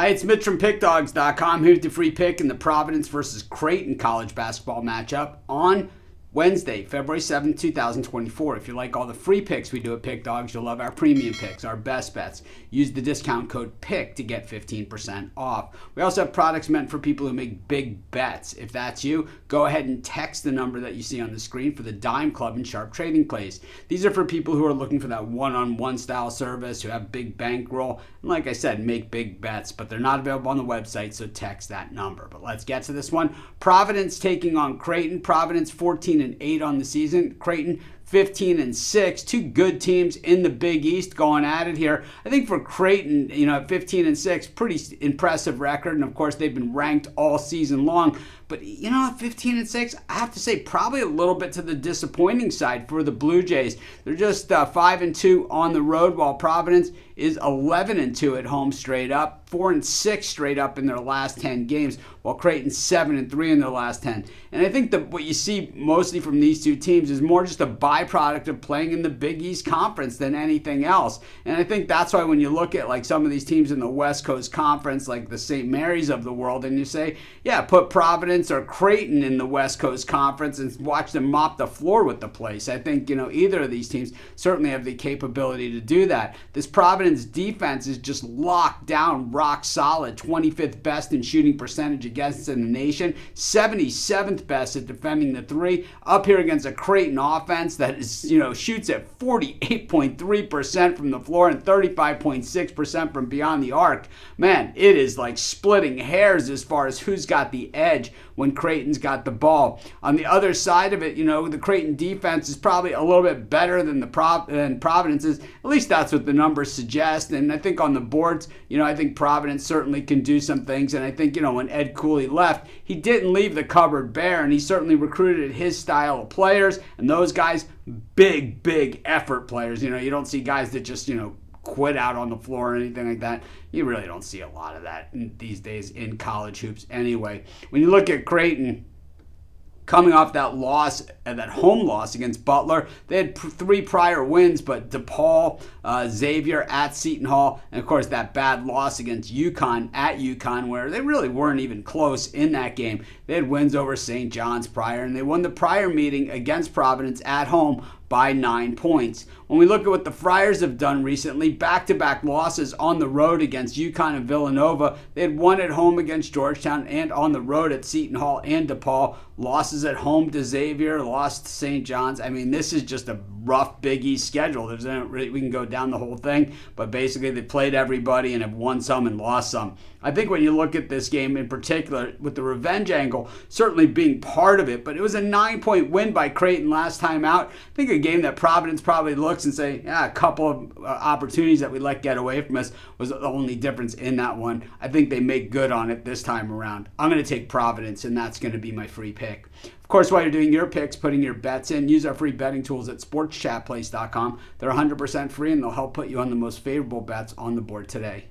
Hi, it's Mitch from Pickdawgz.com here with the free pick in the Providence versus Creighton college basketball matchup on Wednesday, February 7th, 2024. If you like all the free picks we do at Pick Dawgz, you'll love our premium picks, our best bets. Use the discount code PICK to get 15% off. We also have products meant for people who make big bets. If that's you, go ahead and text the number that you see on the screen for the Dime Club and Sharp Trading Plays. These are for people who are looking for that one-on-one style service, who have big bankroll, and like I said, make big bets, but they're not available on the website, so text that number. But let's get to this one. Providence taking on Creighton. Providence 14-8 on the season. Creighton 15-6. Two good teams in the Big East going at it here. I think for Creighton, 15-6, pretty impressive record, and of course they've been ranked all season long. But 15-6, I have to say probably a little bit to the disappointing side for the Bluejays. They're just 5-2 on the road, while Providence is 11-2 at home straight up, 4-6 straight up in their last 10 games, while Creighton's 7-3 in their last 10. And I think that what you see mostly from these two teams is more just a byproduct of playing in the Big East Conference than anything else. And I think that's why when you look at like some of these teams in the West Coast Conference, like the St. Mary's of the world, and you say, yeah, put Providence or Creighton in the West Coast Conference and watch them mop the floor with the place. I think, either of these teams certainly have the capability to do that. This Providence defense is just locked down, rock solid, 25th best in shooting percentage against in the nation, 77th best at defending the three, up here against a Creighton offense that is, shoots at 48.3% from the floor and 35.6% from beyond the arc. Man, it is like splitting hairs as far as who's got the edge when Creighton's got the ball. On the other side of it, the Creighton defense is probably a little bit better than than Providence's. At least that's what the numbers suggest. And I think on the boards, I think Providence certainly can do some things. And I think, when Ed Cooley left, he didn't leave the cupboard bare, and he certainly recruited his style of players. And those guys, big effort players. You don't see guys that just, quit out on the floor or anything like that. You really don't see a lot of that these days in college hoops anyway. When you look at Creighton, coming off that loss, that home loss against Butler, they had three prior wins, but DePaul, Xavier at Seton Hall, and of course that bad loss against UConn at UConn, where they really weren't even close in that game. They had wins over St. John's prior, and they won the prior meeting against Providence at home by 9 points. When we look at what the Friars have done recently, back-to-back losses on the road against UConn and Villanova. They had one at home against Georgetown and on the road at Seton Hall and DePaul. Losses at home to Xavier, lost to St. John's. I mean, this is just a rough Big East schedule. We can go down the whole thing, but basically they played everybody and have won some and lost some. I think when you look at this game in particular, with the revenge angle certainly being part of it, but it was a 9-point win by Creighton last time out. I think a game that Providence probably looks and say, yeah, a couple of opportunities that we let get away from us was the only difference in that one. I think they make good on it this time around. I'm going to take Providence, and that's going to be my free pick. Of course, while you're doing your picks, putting your bets in, use our free betting tools at sportschatplace.com. They're 100% free, and they'll help put you on the most favorable bets on the board today.